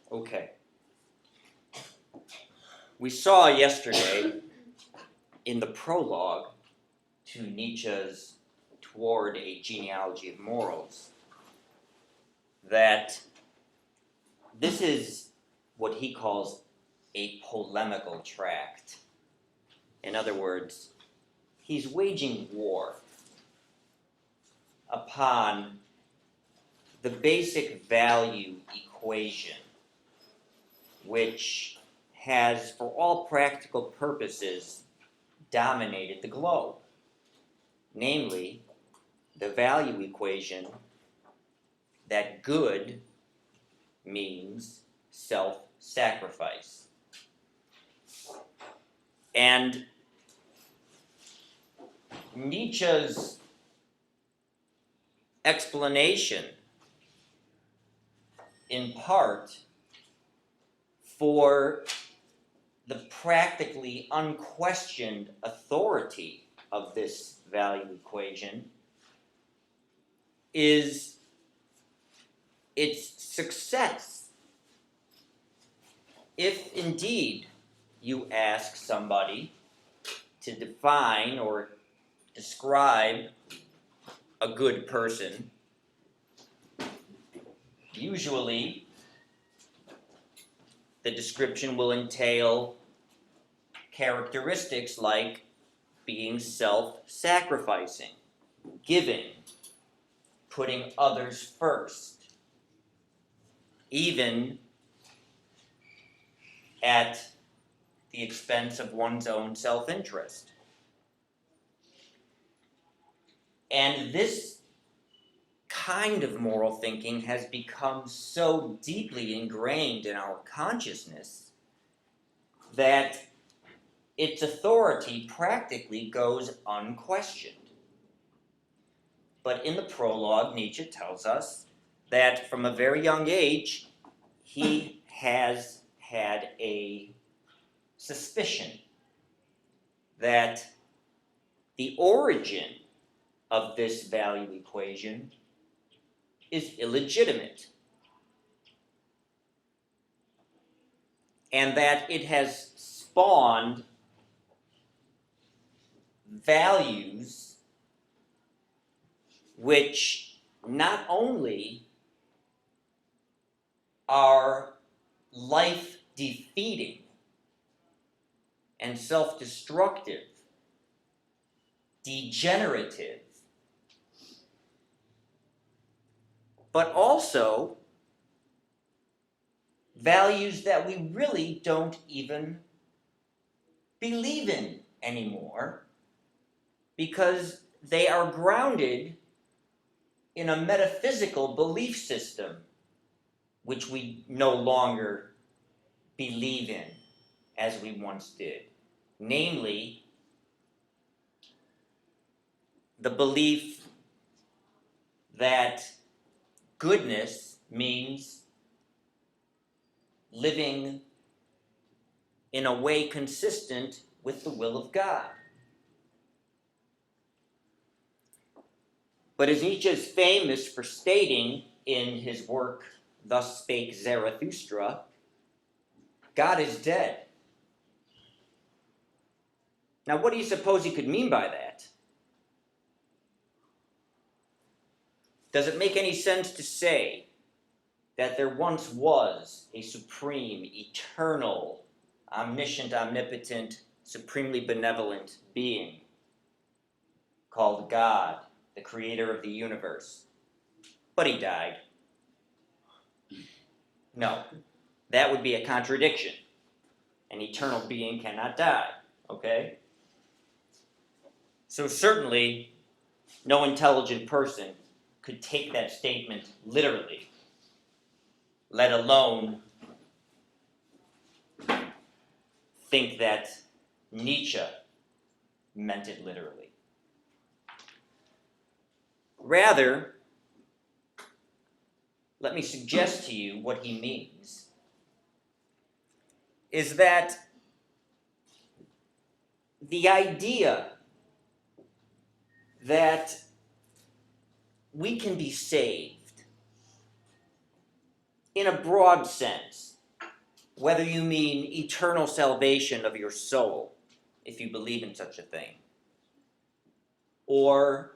Okay. We saw yesterday in the prologue to Nietzsche's Toward a Genealogy of Morals that this is what he calls a polemical tract. In other words, he's waging war upon the basic value equation, which has, for all practical purposes, dominated the globe. Namely, the value equation that good means self-sacrifice. And Nietzsche's explanation, in part, for the practically unquestioned authority of this value equation is its success. If indeed you ask somebody to define or describe a good person, usually the description will entail characteristics like being self-sacrificing, giving, putting others first, even at the expense of one's own self-interest. And this kind of moral thinking has become so deeply ingrained in our consciousness that its authority practically goes unquestioned. But in the prologue, Nietzsche tells us that from a very young age, he has had a suspicion that the origin of this value equation is illegitimate, and that it has spawned values which not only are life-defeating and self-destructive, degenerative, but also values that we really don't even believe in anymore, because they are grounded in a metaphysical belief system which we no longer believe in as we once did. Namely, the belief that goodness means living in a way consistent with the will of God. But as Nietzsche is famous for stating in his work, Thus Spake Zarathustra, God is dead. Now, what do you suppose he could mean by that? Does it make any sense to say that there once was a supreme, eternal, omniscient, omnipotent, supremely benevolent being called God, the creator of the universe, but he died? No, that would be a contradiction. An eternal being cannot die, okay? So certainly, no intelligent person could take that statement literally, let alone think that Nietzsche meant it literally. Rather, let me suggest to you what he means is that the idea that we can be saved in a broad sense whether you mean eternal salvation of your soul, if you believe in such a thing, or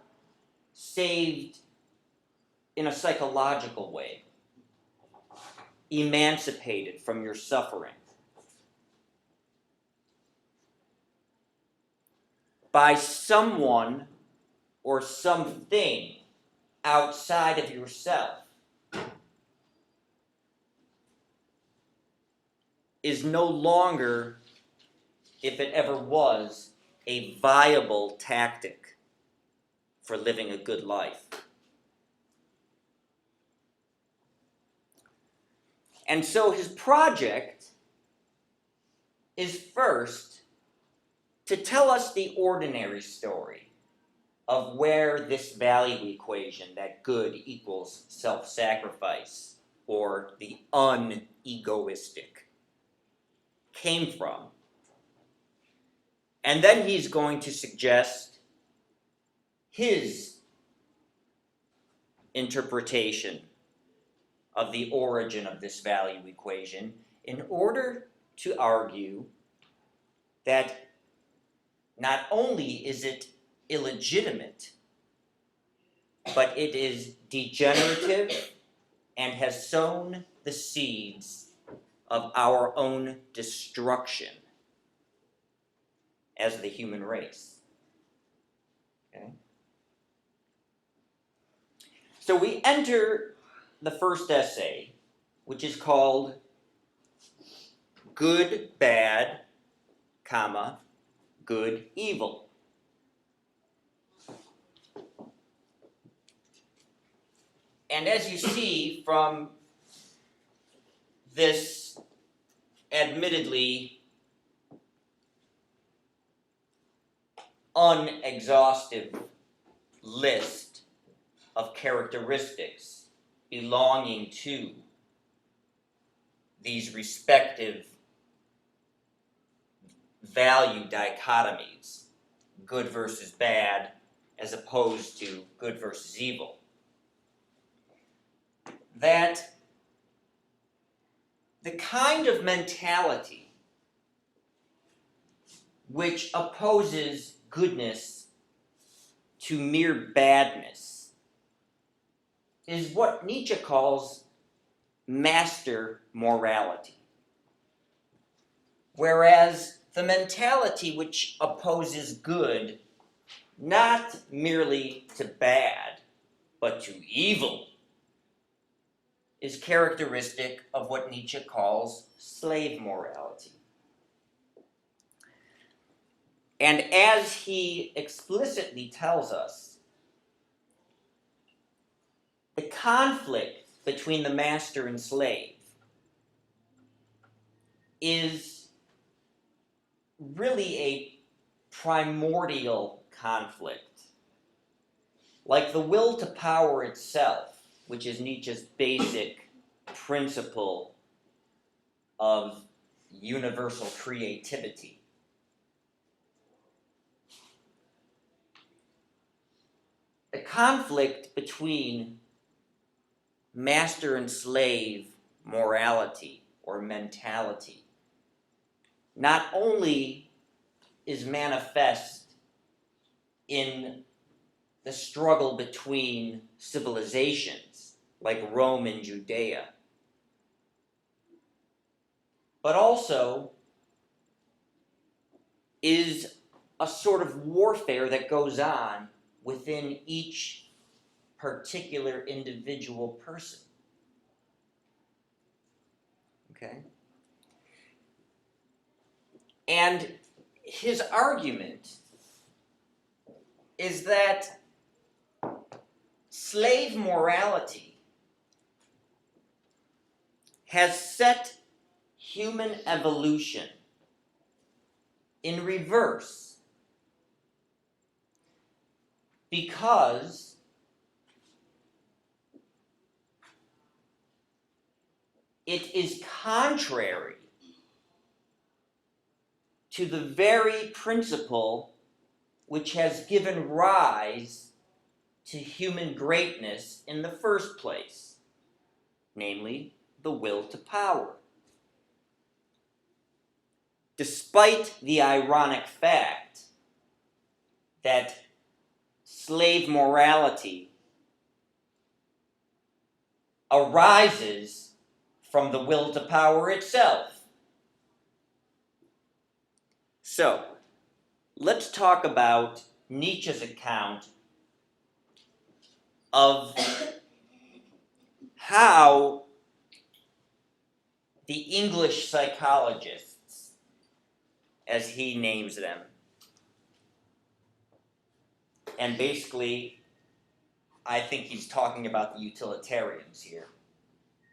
saved in a psychological way, emancipated from your suffering, by someone or something outside of yourself, is no longer, if it ever was, a viable tactic for living a good life. And so his project is first to tell us the ordinary story of where this value equation, that good equals self-sacrifice, or the unegoistic, came from. And then he's going to suggest his interpretation of the origin of this value equation in order to argue that not only is it illegitimate, but it is degenerative and has sown the seeds of our own destruction as the human race. Okay? So we enter the first essay, which is called Good, Bad, comma, Good, Evil. And as you see from this admittedly unexhaustive list of characteristics belonging to these respective value dichotomies, good versus bad, as opposed to good versus evil, that the kind of mentality which opposes goodness to mere badness is what Nietzsche calls master morality. Whereas the mentality which opposes good not merely to bad, but to evil, is characteristic of what Nietzsche calls slave morality. And as he explicitly tells us, the conflict between the master and slave is really a primordial conflict. Like the will to power itself, which is Nietzsche's basic principle of universal creativity. The conflict between master and slave morality or mentality not only is manifest in the struggle between civilizations like Rome and Judea, but also is a sort of warfare that goes on within each particular individual person. Okay? And his argument is that slave morality has set human evolution in reverse because it is contrary to the very principle which has given rise to human greatness in the first place, namely the will to power. despite the ironic fact that slave morality arises from the will to power itself. So, let's talk about Nietzsche's account of how the English psychologists, as he names them, and basically, I think he's talking about the utilitarians here,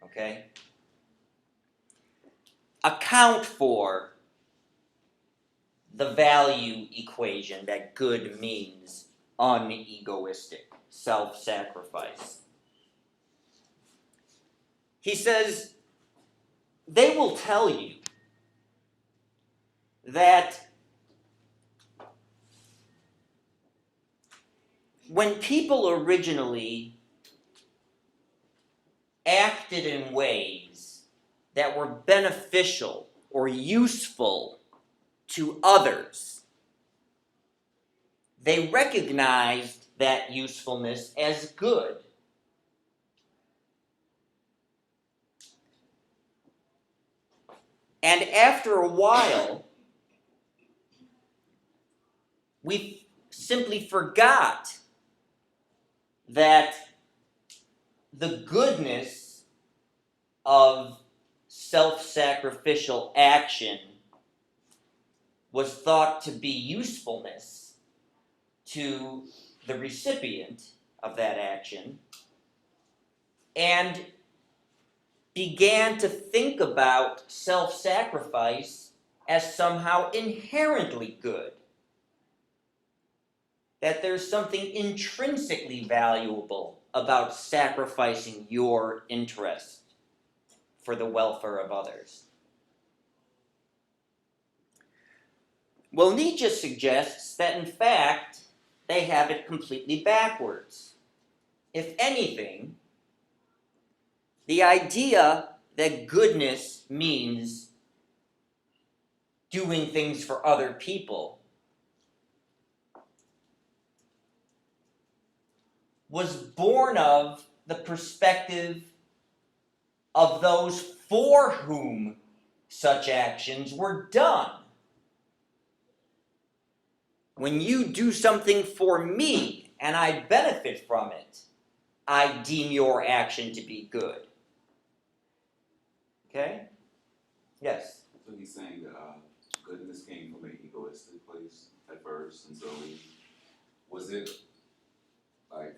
okay, account for the value equation that good means unegoistic self-sacrifice. He says, they will tell you that when people originally acted in ways that were beneficial or useful to others, they recognized that usefulness as good. And after a while, we simply forgot that the goodness of self-sacrificial action was thought to be usefulness to the recipient of that action, and began to think about self-sacrifice as somehow inherently good. That there's something intrinsically valuable about sacrificing your interest for the welfare of others. Well, Nietzsche suggests that in fact, they have it completely backwards. If anything, the idea that goodness means doing things for other people was born of the perspective of those for whom such actions were done. When you do something for me and I benefit from it, I deem your action to be good. Okay? Yes? So he's saying that goodness came from an egoistic place at first, and so was it like,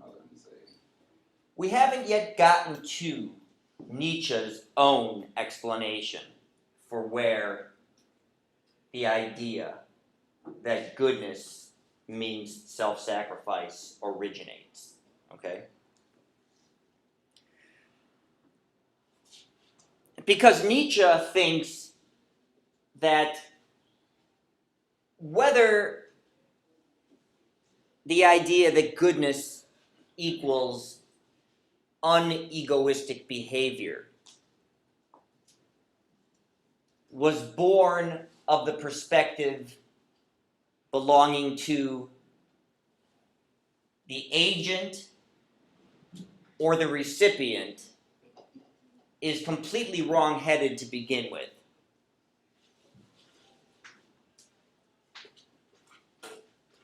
how let me say? We haven't yet gotten to Nietzsche's own explanation for where the idea that goodness means self-sacrifice originates. Okay? Because Nietzsche thinks that whether the idea that goodness equals unegoistic behavior was born of the perspective belonging to the agent or the recipient is completely wrong-headed to begin with.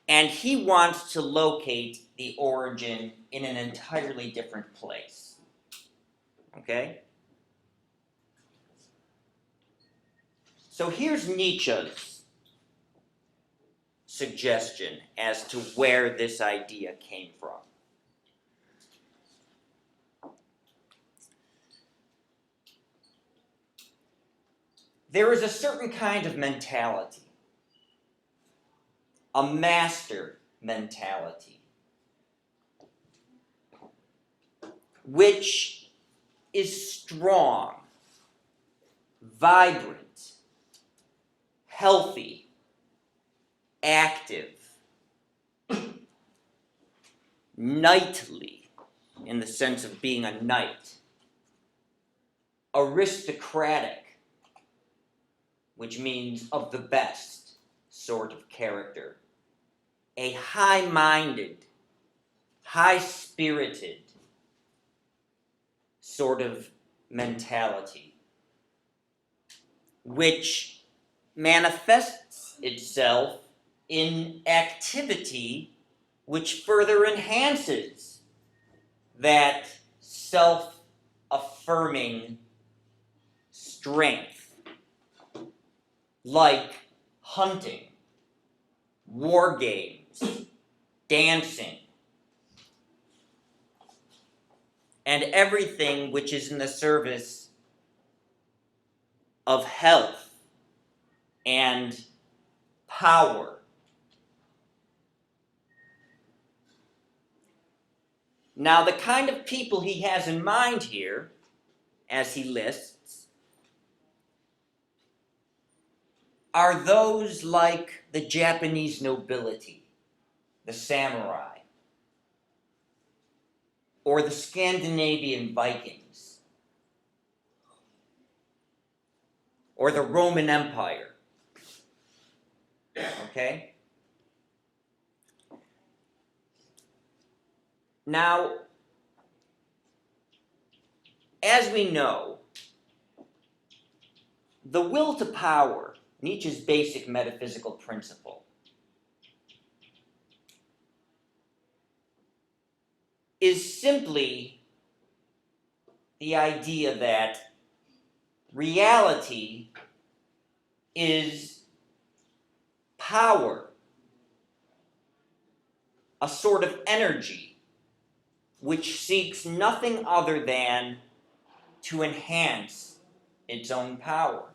And he wants to locate the origin in an entirely different place. Okay? So here's Nietzsche's suggestion as to where this idea came from. There is a certain kind of mentality, a master mentality, which is strong, vibrant, healthy, active, knightly, in the sense of being a knight, aristocratic, which means of the best sort of character. A high-minded, high-spirited sort of mentality, which manifests itself in activity which further enhances that self-affirming strength, like hunting, war games, dancing, and everything which is in the service of health and power. Now, the kind of people he has in mind here, as he lists, are those like the Japanese nobility, the samurai, or the Scandinavian Vikings, or the Roman Empire. Okay? Now, as we know, the will to power, Nietzsche's basic metaphysical principle, is simply the idea that reality is power, a sort of energy which seeks nothing other than to enhance its own power,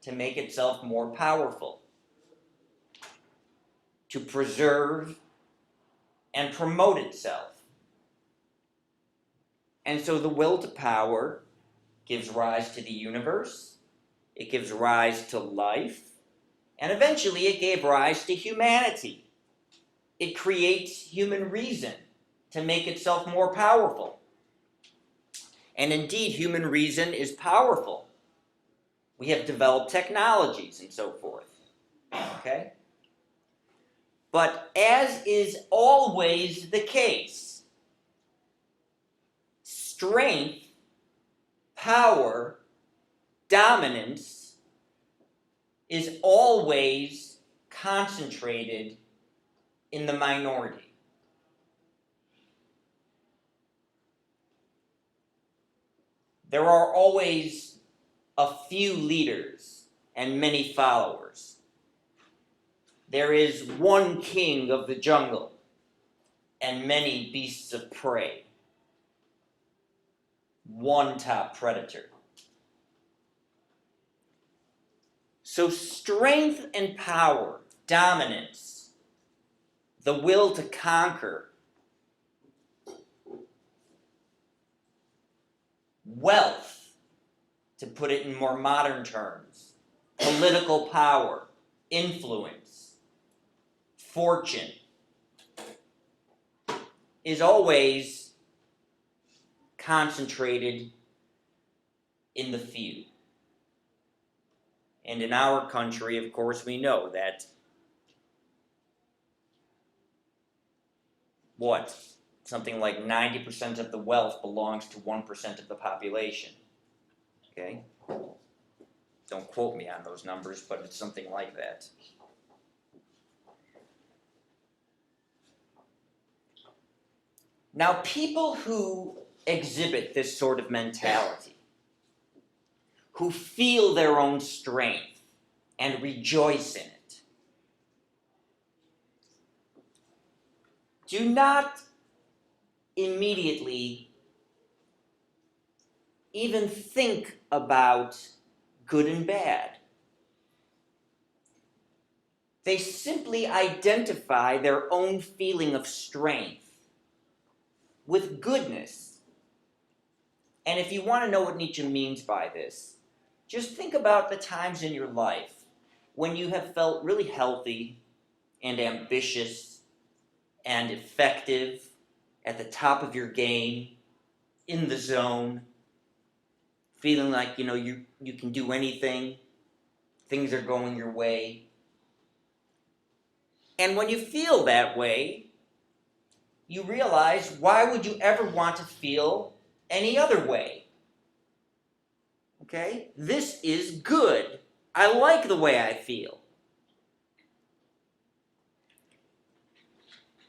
to make itself more powerful, to preserve and promote itself. And so the will to power gives rise to the universe, it gives rise to life, and eventually it gave rise to humanity. It creates human reason to make itself more powerful. And indeed, human reason is powerful. We have developed technologies and so forth. Okay? But as is always the case, strength, power, dominance is always concentrated in the minority. There are always a few leaders and many followers. There is one king of the jungle and many beasts of prey. One top predator. So strength and power, dominance, the will to conquer, wealth, to put it in more modern terms, political power, influence, fortune, is always concentrated in the few. And in our country, of course, we know that something like 90% of the wealth belongs to 1% of the population. Okay? Don't quote me on those numbers, but it's something like that. Now, people who exhibit this sort of mentality, who feel their own strength and rejoice in it, do not immediately even think about good and bad. They simply identify their own feeling of strength with goodness. And if you want to know what Nietzsche means by this, just think about the times in your life when you have felt really healthy and ambitious and effective, at the top of your game, in the zone, feeling like you can do anything, things are going your way. And when you feel that way, you realize, why would you ever want to feel any other way? Okay? This is good. I like the way I feel.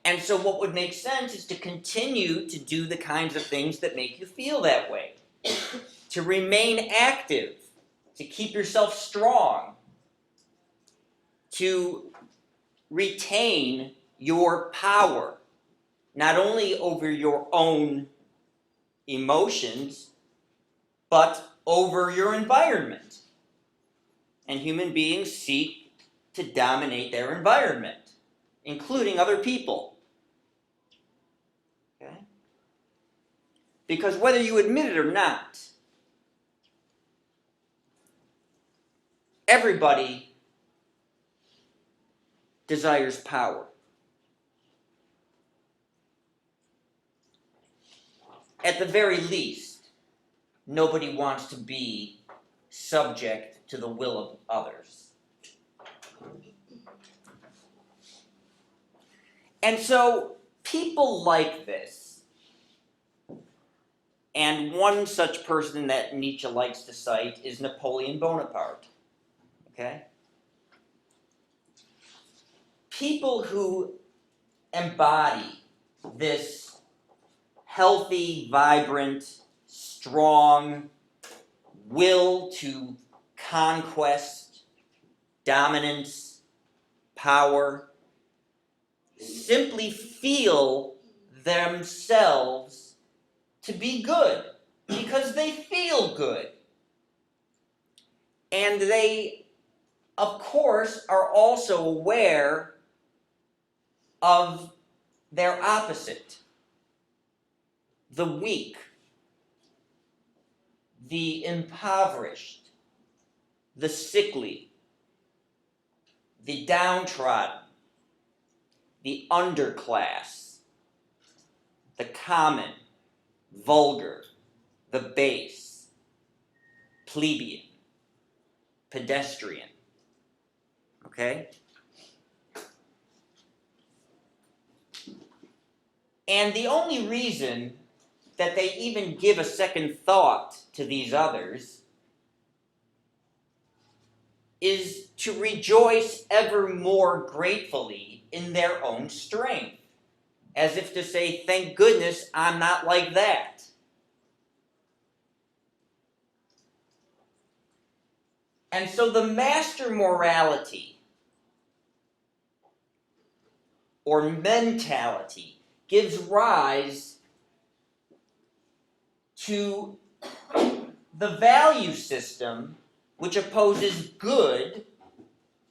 And so what would make sense is to continue to do the kinds of things that make you feel that way. To remain active, to keep yourself strong, to retain your power, not only over your own emotions, but over your environment. And human beings seek to dominate their environment, including other people. Okay? Because whether you admit it or not, everybody desires power. At the very least, nobody wants to be subject to the will of others. And so, people like this, and one such person that Nietzsche likes to cite is Napoleon Bonaparte. Okay? People who embody this healthy, vibrant, strong will to conquest, dominance, power, simply feel themselves to be good because they feel good. And they, of course, are also aware of their opposite, the weak, the impoverished, the sickly, the downtrodden, the underclass, the common, vulgar, the base, plebeian, pedestrian. Okay? And the only reason that they even give a second thought to these others is to rejoice ever more gratefully in their own strength, as if to say, thank goodness I'm not like that. And so the master morality or mentality gives rise to the value system which opposes good,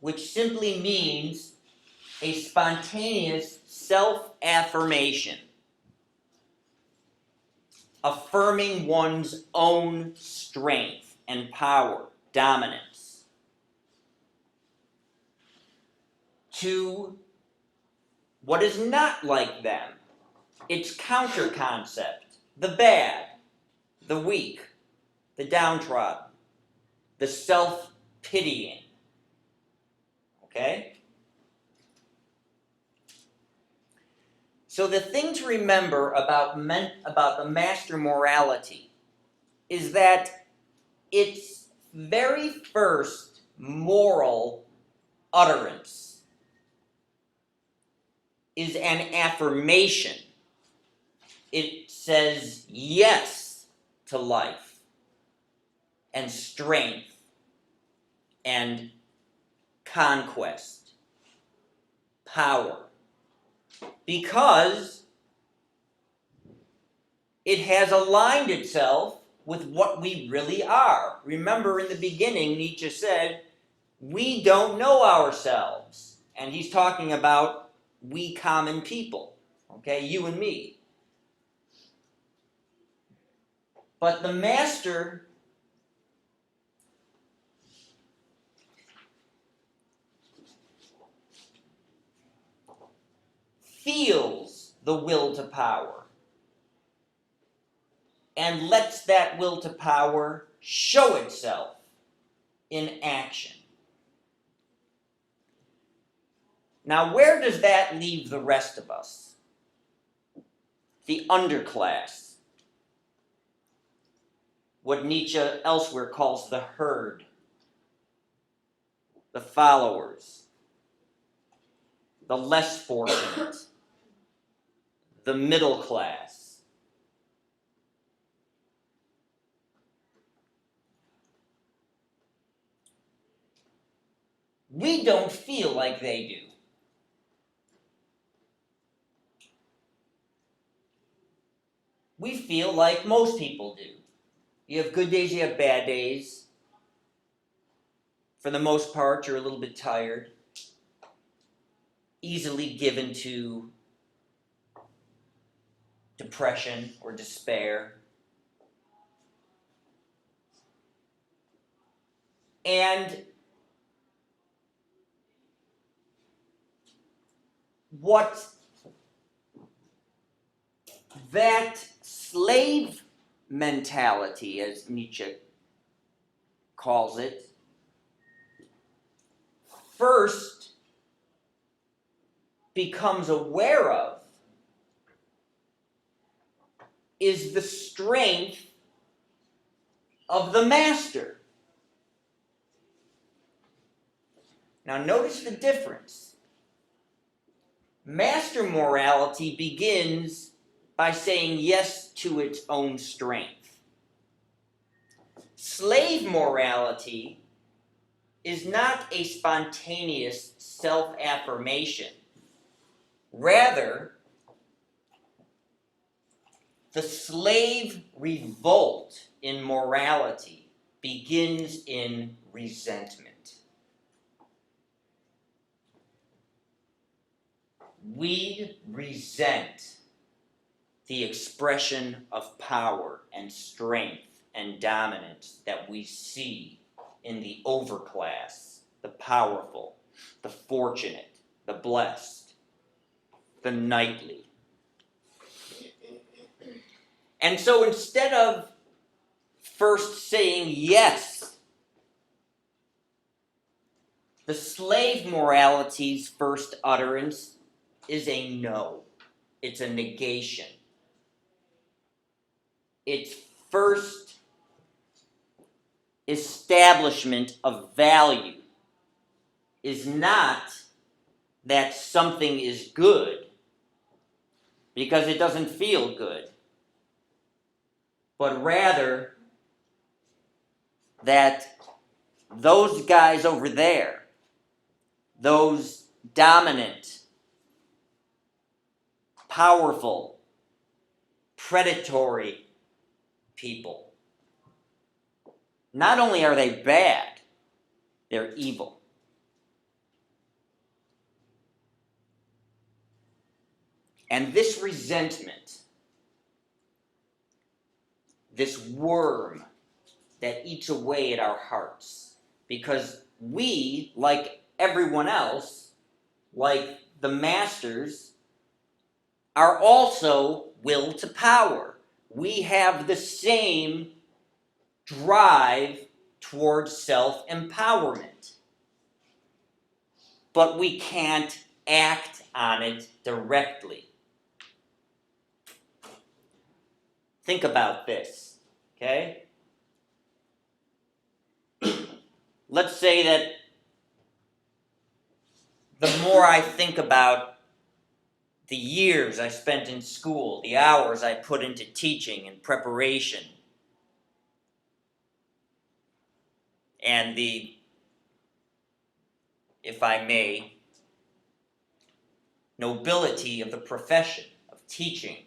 which simply means a spontaneous self-affirmation, affirming one's own strength and power, dominance, to what is not like them, its counter-concept, the bad, the weak, the downtrodden, the self-pitying. Okay? So the thing to remember about the master morality is that its very first moral utterance is an affirmation. It says yes to life and strength and conquest, power, because it has aligned itself with what we really are. Remember, in the beginning, Nietzsche said, we don't know ourselves. And he's talking about we common people, okay, you and me. But the master feels the will to power and lets that will to power show itself in action. Now, where does that leave the rest of us? The underclass. What Nietzsche elsewhere calls the herd. The followers. The less fortunate. The middle class. We don't feel like they do. We feel like most people do. You have good days, you have bad days. For the most part, you're a little bit tired, easily given to depression or despair. And what that slave mentality, as Nietzsche calls it, first becomes aware of is the strength of the master. Now notice the difference. Master morality begins by saying yes to its own strength. Slave morality is not a spontaneous self-affirmation. Rather, the slave revolt in morality begins in resentment. We resent the expression of power and strength and dominance that we see in the overclass, the powerful, the fortunate, the blessed, the knightly. And so instead of first saying yes, the slave morality's first utterance is a no. It's a negation. Its first establishment of value is not that something is good because it doesn't feel good, but rather that those guys over there, those dominant, powerful, predatory people, not only are they bad, they're evil. And this resentment, this worm that eats away at our hearts, because we, like everyone else, like the masters, are also will to power. We have the same drive towards self-empowerment, but we can't act on it directly. Think about this, okay? Let's say that the more I think about the years I spent in school, the hours I put into teaching and preparation, and the, if I may, nobility of the profession of teaching,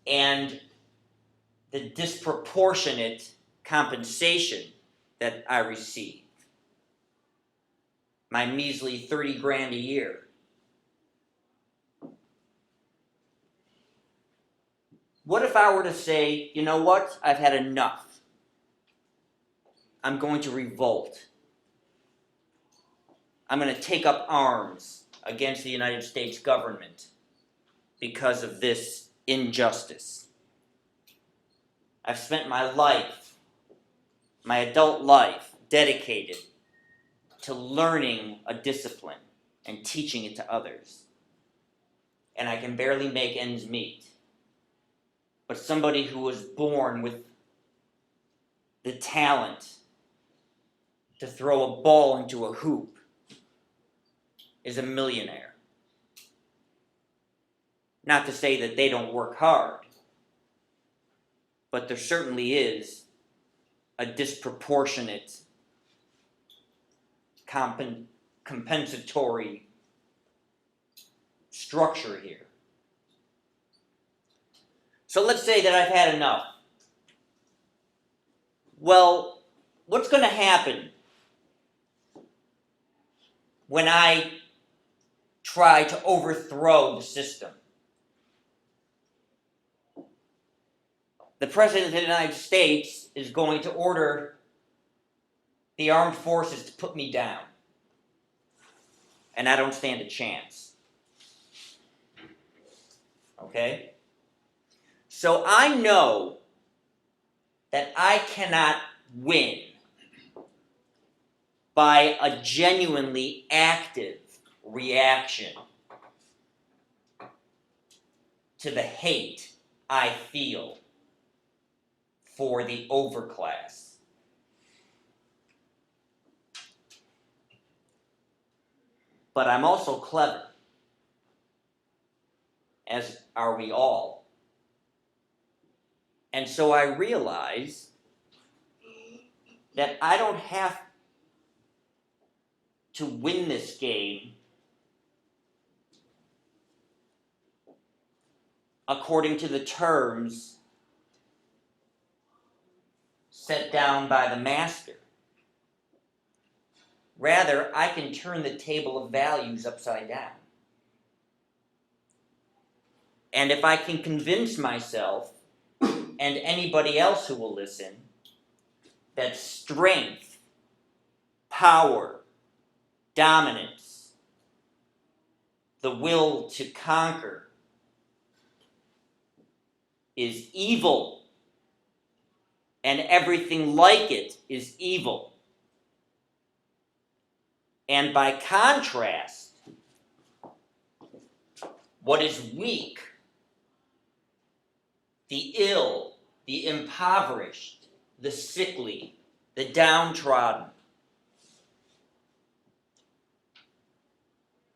and the disproportionate compensation that I receive, my measly 30 grand a year. What if I were to say, you know what, I've had enough. I'm going to revolt. I'm going to take up arms against the United States government because of this injustice. I've spent my life, my adult life, dedicated to learning a discipline and teaching it to others, and I can barely make ends meet. But somebody who was born with the talent to throw a ball into a hoop is a millionaire. Not to say that they don't work hard, but there certainly is a disproportionate compensatory structure here. So let's say that I've had enough. Well, what's going to happen when I try to overthrow the system? The President of the United States is going to order the armed forces to put me down. And I don't stand a chance. Okay? So I know that I cannot win by a genuinely active reaction to the hate I feel for the overclass. But I'm also clever, as are we all. And so I realize that I don't have to win this game according to the terms set down by the master. Rather, I can turn the table of values upside down. And if I can convince myself, and anybody else who will listen, that strength, power, dominance, the will to conquer is evil, and everything like it is evil. And by contrast, what is weak, the ill, the impoverished, the sickly, the downtrodden,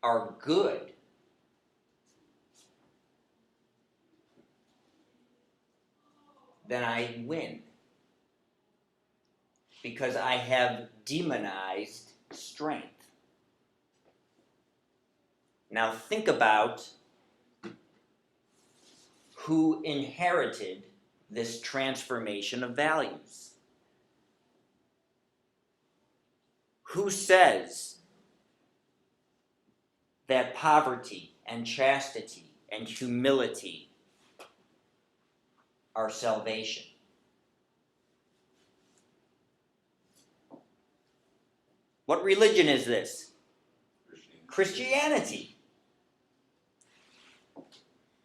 are good. Then I win. Because I have demonized strength. Now think about who inherited this transformation of values. Who says that poverty and chastity and humility are salvation? What religion is this? Christianity.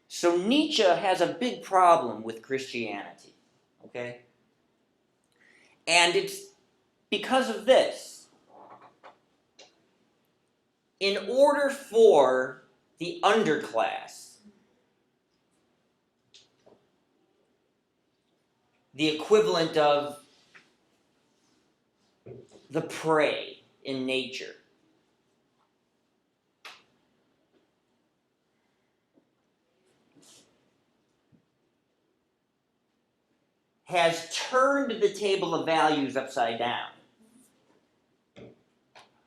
So Nietzsche has a big problem with Christianity, okay? And it's because of this. In order for the underclass, the equivalent of the prey in nature, has turned the table of values upside down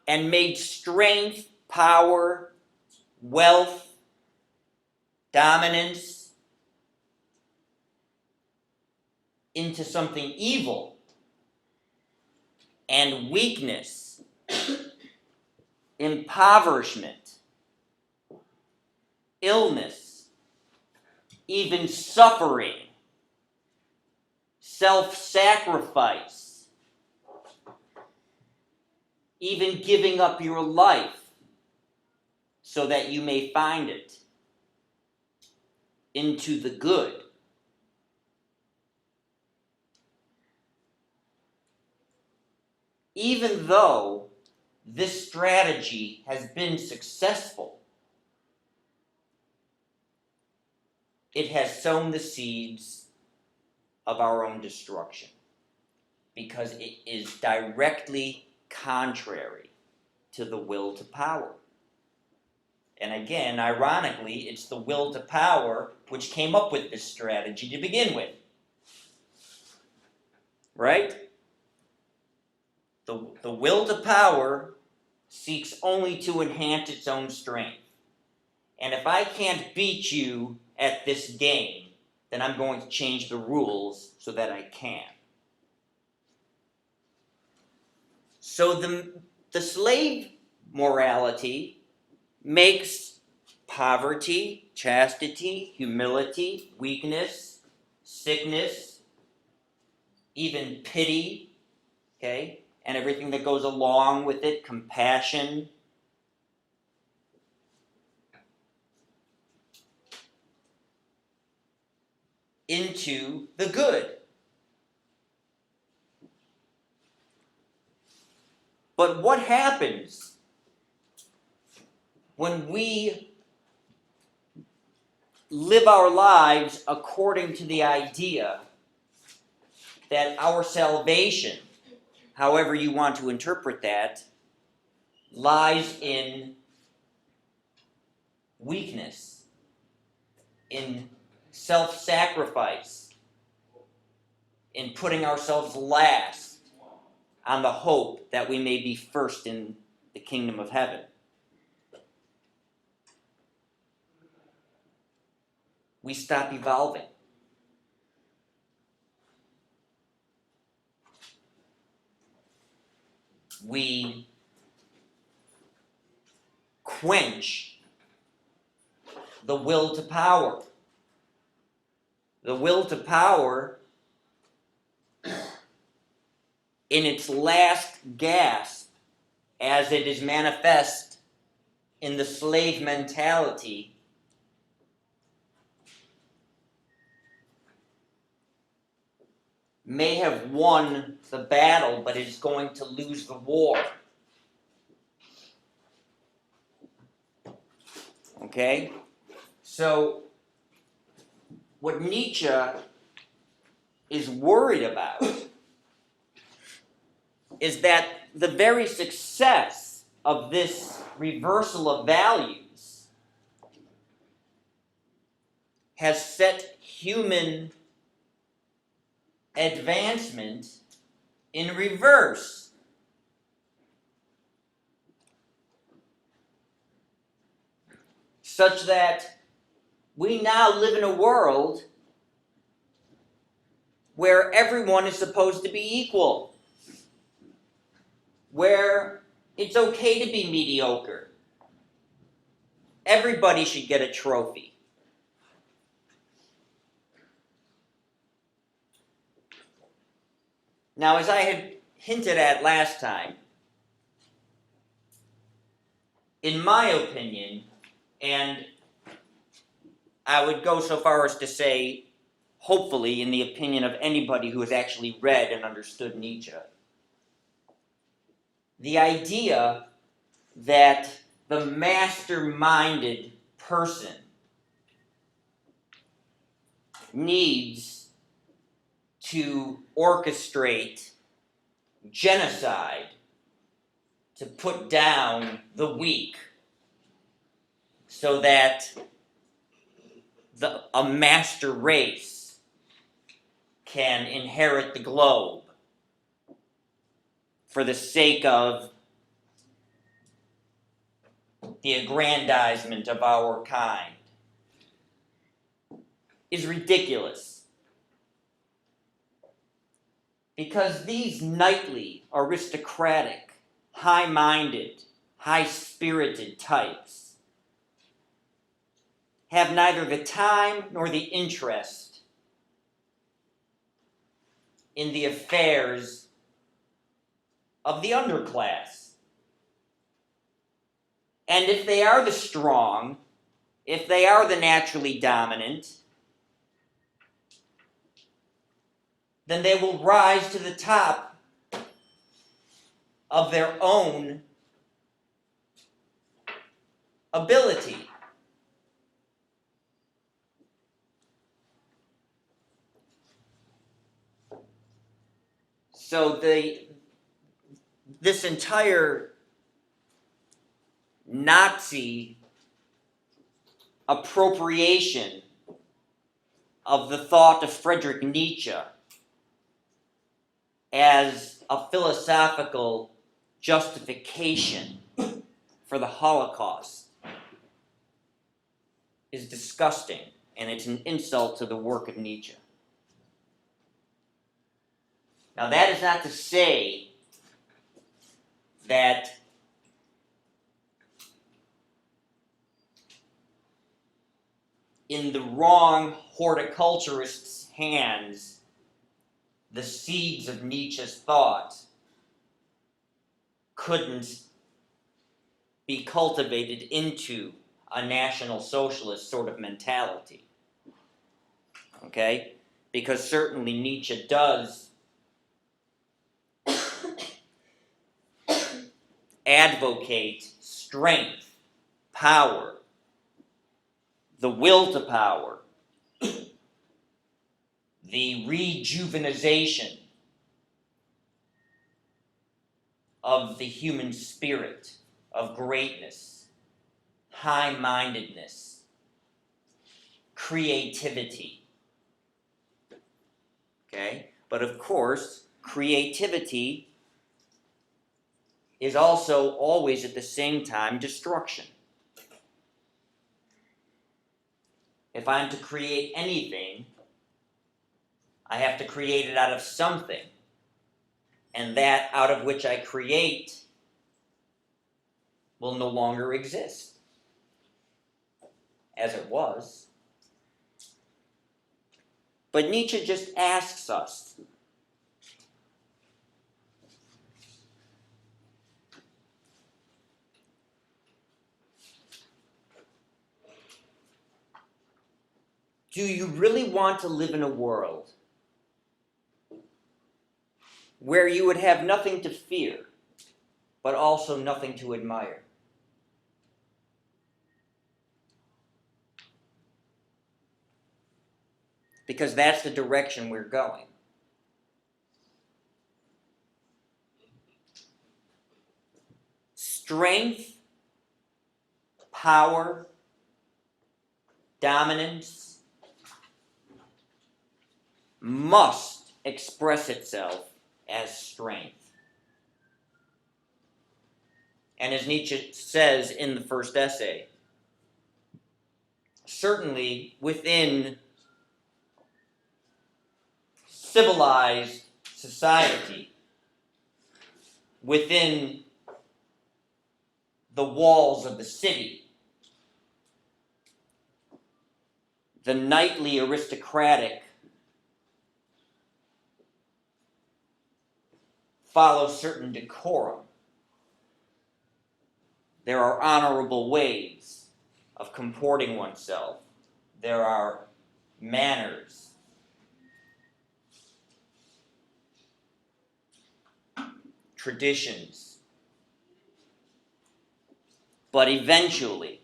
and made strength, power, wealth, dominance into something evil, and weakness, impoverishment, illness, even suffering, self-sacrifice, even giving up your life so that you may find it, into the good. even though this strategy has been successful, it has sown the seeds of our own destruction, because it is directly contrary to the will to power. And again, ironically, it's the will to power which came up with this strategy to begin with. Right? The will to power seeks only to enhance its own strength. And if I can't beat you at this game, then I'm going to change the rules so that I can. So the slave morality makes poverty, chastity, humility, weakness, sickness, even pity, okay, and everything that goes along with it, compassion, into the good. But what happens when we live our lives according to the idea that our salvation, however you want to interpret that, lies in weakness, in self-sacrifice, in putting ourselves last on the hope that we may be first in the kingdom of heaven? We stop evolving. We quench the will to power. The will to power, in its last gasp, as it is manifest in the slave mentality, may have won the battle, but is going to lose the war. Okay? So, what Nietzsche is worried about is that the very success of this reversal of values has set human advancement in reverse. Such that we now live in a world where everyone is supposed to be equal, where it's okay to be mediocre. Everybody should get a trophy. Now, as I had hinted at last time, in my opinion, and I would go so far as to say, hopefully, in the opinion of anybody who has actually read and understood Nietzsche, the idea that the master-minded person needs to orchestrate genocide to put down the weak so that a master race can inherit the globe for the sake of the aggrandizement of our kind is ridiculous. Because these knightly, aristocratic, high-minded, high-spirited types have neither the time nor the interest in the affairs of the underclass. And if they are the strong, if they are the naturally dominant, then they will rise to the top of their own ability. So this entire Nazi appropriation of the thought of Friedrich Nietzsche as a philosophical justification for the Holocaust is disgusting, and it's an insult to the work of Nietzsche. Now, that is not to say that in the wrong horticulturist's hands, the seeds of Nietzsche's thought couldn't be cultivated into a National Socialist sort of mentality. Okay? Because certainly Nietzsche does advocate strength, power, the will to power, the rejuvenization of the human spirit, of greatness, high-mindedness, creativity. Okay? But of course, creativity is also always at the same time destruction. If I'm to create anything, I have to create it out of something. And that out of which I create will no longer exist as it was. But Nietzsche just asks us, do you really want to live in a world where you would have nothing to fear, but also nothing to admire? Because that's the direction we're going. Strength, power, dominance must express itself as strength. And as Nietzsche says in the first essay, certainly within civilized society, within the walls of the city, the knightly aristocratic follow certain decorum. There are honorable ways of comporting oneself. There are manners. Traditions. But eventually,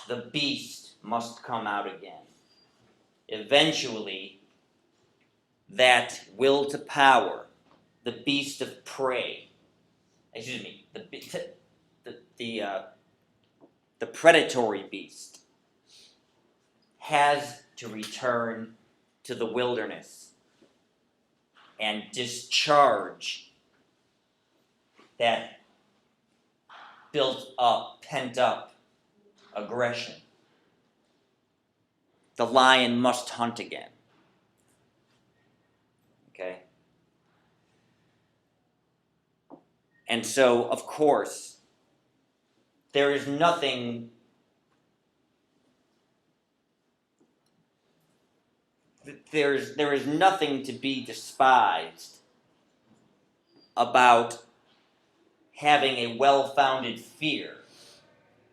the beast must come out again. Eventually, that will to power, the beast of prey, the predatory beast, has to return to the wilderness and discharge that built up, pent up aggression. The lion must hunt again. Okay? And so, of course, there is nothing there is nothing to be despised about having a well-founded fear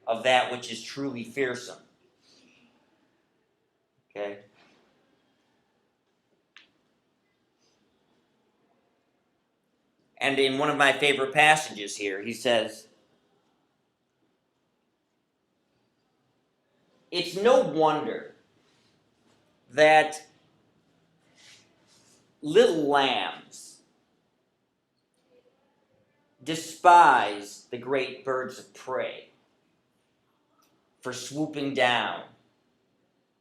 of that which is truly fearsome. Okay? And in one of my favorite passages here, he says, it's no wonder that little lambs despise the great birds of prey for swooping down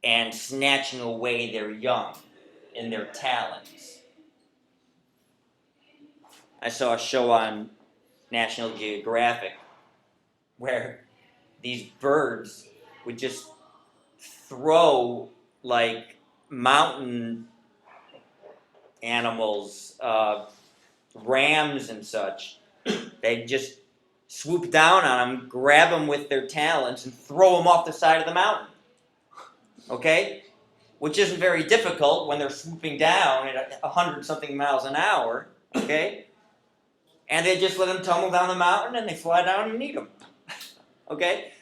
and snatching away their young in their talons. I saw a show on National Geographic where these birds would just throw like mountain animals, rams and such. They'd just swoop down on them, grab them with their talons, and throw them off the side of the mountain. Okay? Which isn't very difficult when they're swooping down at 100-something miles an hour. Okay? And they just let them tumble down the mountain and they fly down and eat them. Okay?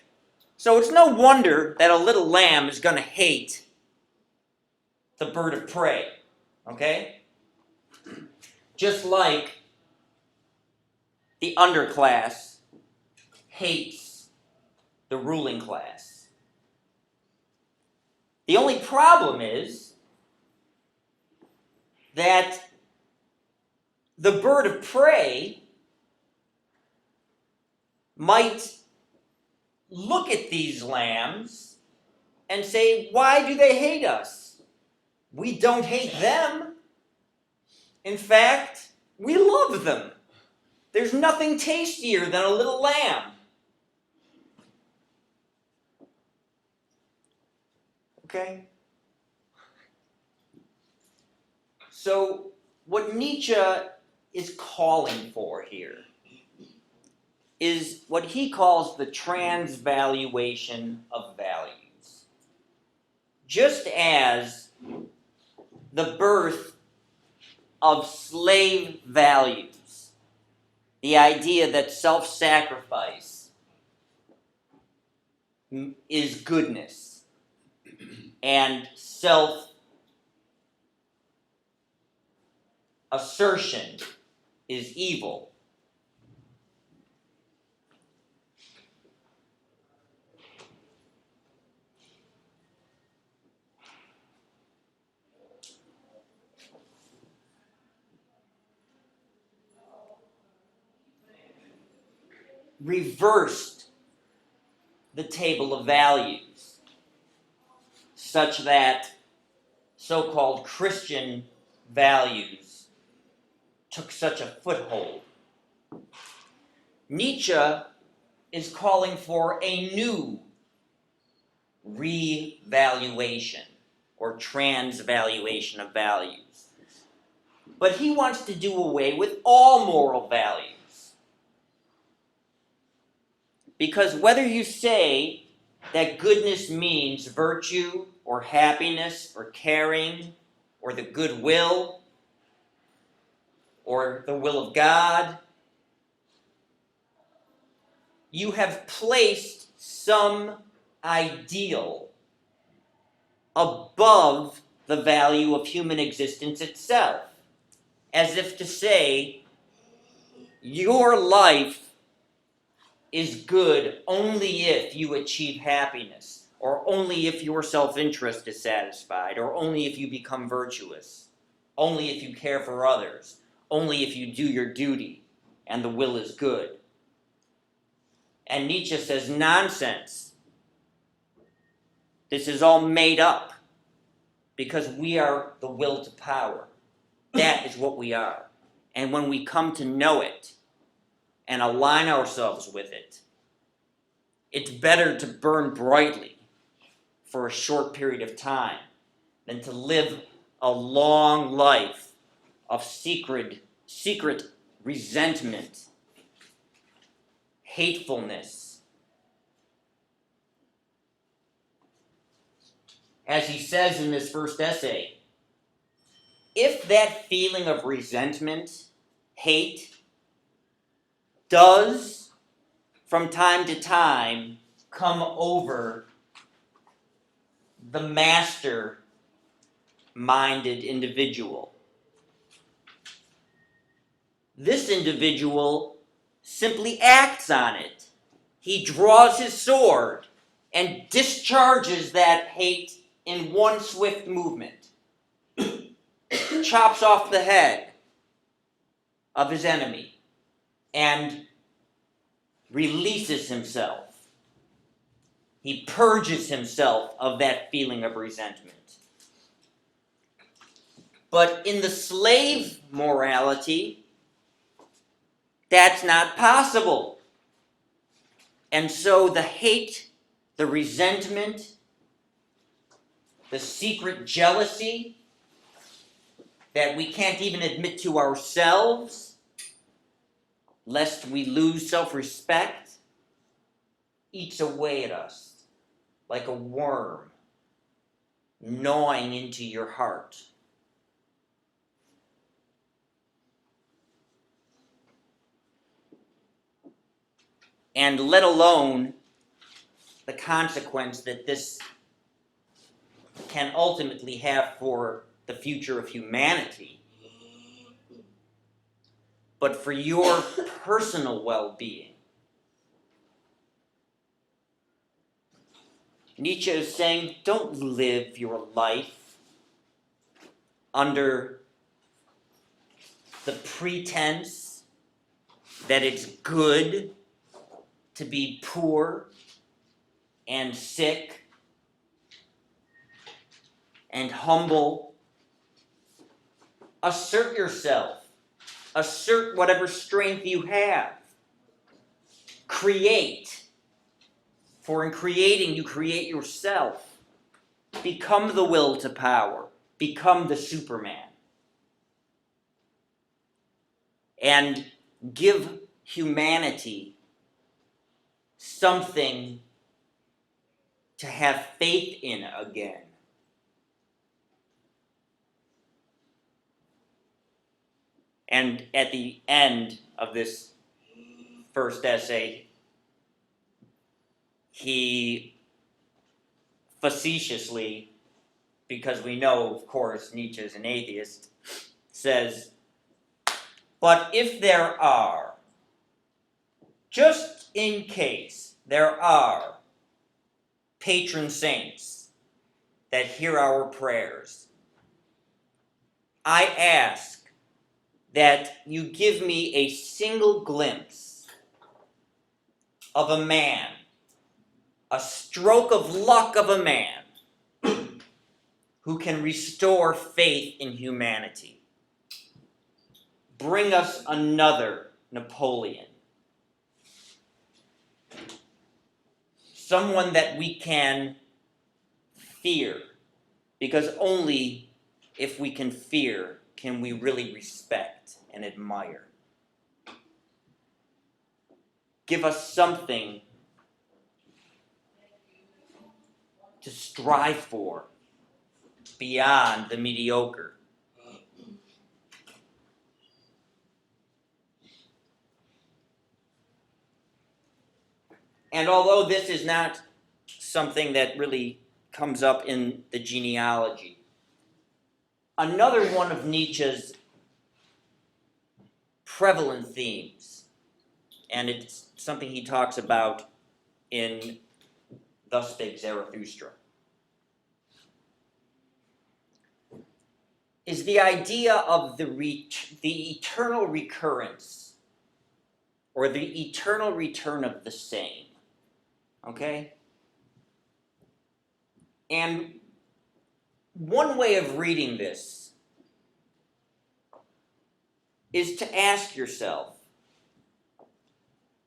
So it's no wonder that a little lamb is going to hate the bird of prey. Okay? Just like the underclass hates the ruling class. The only problem is that the bird of prey might look at these lambs and say, why do they hate us? We don't hate them. In fact, we love them. There's nothing tastier than a little lamb. Okay? So, what Nietzsche is calling for here is what he calls the transvaluation of values. Just as the birth of slave values, the idea that self-sacrifice is goodness and self-assertion is evil. Reversed the table of values such that so-called Christian values took such a foothold. Nietzsche is calling for a new revaluation or transvaluation of values. But he wants to do away with all moral values. Because whether you say that goodness means virtue or happiness or caring or the goodwill or the will of God, you have placed some ideal above the value of human existence itself, as if to say, your life is good only if you achieve happiness, or only if your self-interest is satisfied, or only if you become virtuous, only if you care for others, only if you do your duty, and the will is good. And Nietzsche says, nonsense. This is all made up, because we are the will to power. That is what we are. And when we come to know it, and align ourselves with it, it's better to burn brightly for a short period of time than to live a long life of secret resentment, hatefulness. As he says in this first essay, if that feeling of resentment, hate, does from time to time come over the master-minded individual, This individual simply acts on it. He draws his sword and discharges that hate in one swift movement. Chops off the head of his enemy and releases himself. He purges himself of that feeling of resentment. But in the slave morality, that's not possible. And so the hate, the resentment, the secret jealousy that we can't even admit to ourselves, lest we lose self-respect, eats away at us like a worm gnawing into your heart. And let alone the consequence that this can ultimately have for the future of humanity, but for your personal well-being. Nietzsche is saying, don't live your life under the pretense that it's good to be poor and sick and humble. Assert yourself. Assert whatever strength you have. Create. For in creating, you create yourself. Become the will to power. Become the Superman. And give humanity something to have faith in again. And at the end of this first essay, he facetiously, because we know, of course, Nietzsche is an atheist, says, but if there are, just in case there are patron saints that hear our prayers, I ask that you give me a single glimpse of a man, a stroke of luck of a man, who can restore faith in humanity. Bring us another Napoleon. Someone that we can fear, because only if we can fear can we really respect and admire. Give us something to strive for beyond the mediocre. And although this is not something that really comes up in the genealogy, another one of Nietzsche's prevalent themes, and it's something he talks about in Thus Spake Zarathustra, is the idea of the eternal recurrence, or the eternal return of the same. Okay? And one way of reading this is to ask yourself,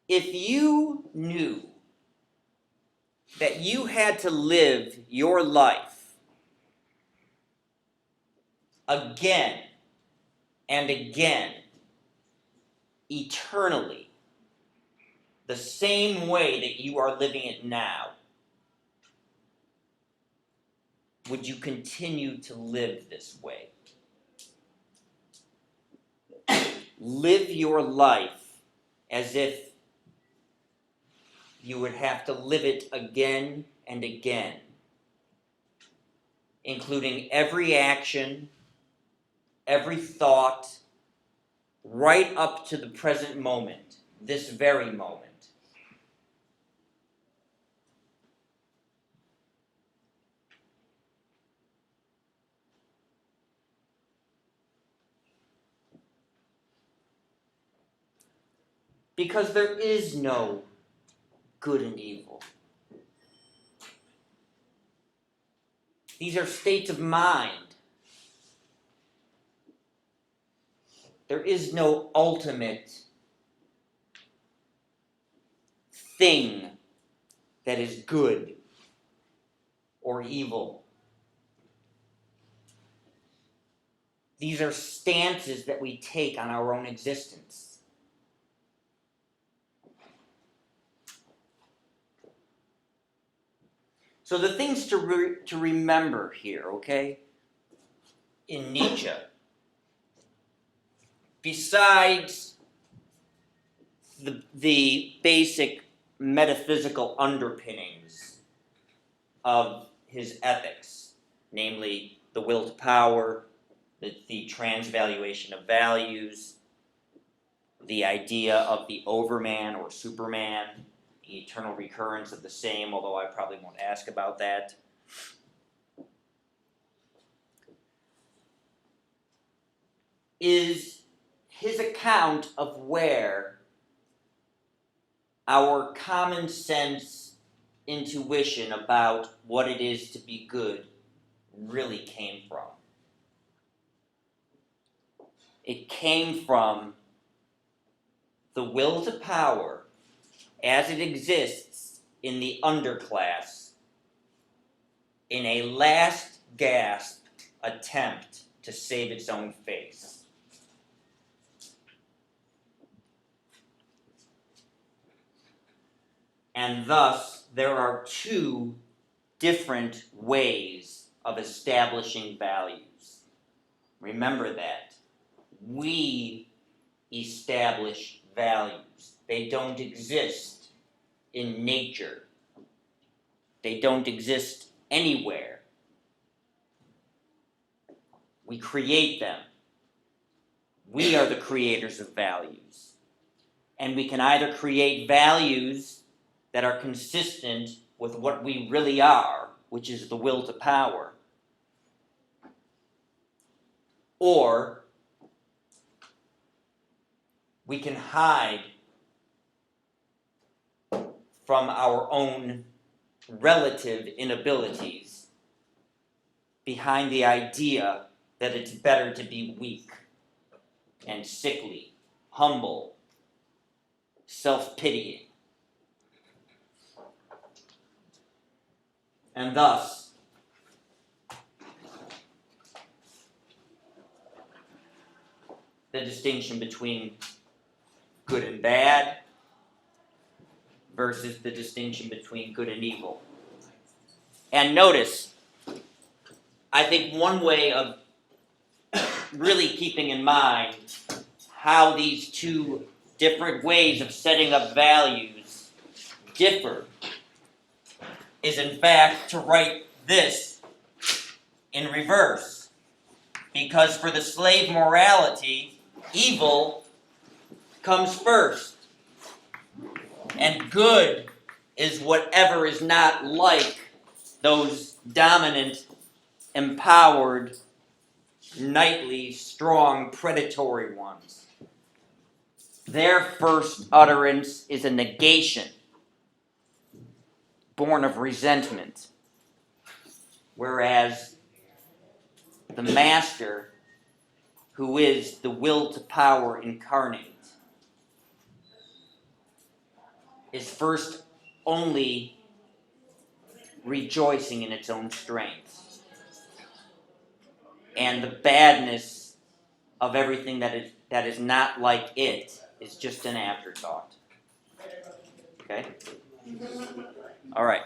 if you knew that you had to live your life again and again, eternally, the same way that you are living it now, would you continue to live this way? Live your life as if you would have to live it again and again, including every action, every thought, right up to the present moment, this very moment. Because there is no good and evil. These are states of mind. There is no ultimate thing that is good or evil. These are stances that we take on our own existence. So the things to remember here, okay, in Nietzsche, besides the basic metaphysical underpinnings of his ethics, namely the will to power, the transvaluation of values, the idea of the overman or superman, the eternal recurrence of the same, although I probably won't ask about that. Is his account of where our common sense intuition about what it is to be good really came from. It came from the will to power as it exists in the underclass in a last gasp attempt to save its own face. And thus, there are two different ways of establishing values. Remember that. We establish values. They don't exist in nature. They don't exist anywhere. We create them. We are the creators of values. And we can either create values that are consistent with what we really are, which is the will to power, or we can hide from our own relative inabilities behind the idea that it's better to be weak and sickly, humble, self-pitying. And thus, the distinction between good and bad versus the distinction between good and evil. And notice, I think one way of really keeping in mind how these two different ways of setting up values differ is in fact to write this in reverse. Because for the slave morality, evil comes first. And good is whatever is not like those dominant, empowered, knightly, strong, predatory ones. Their first utterance is a negation, born of resentment. Whereas the master, who is the will to power incarnate, is first only rejoicing in its own strength. And the badness of everything that is not like it is just an afterthought. Okay? All right.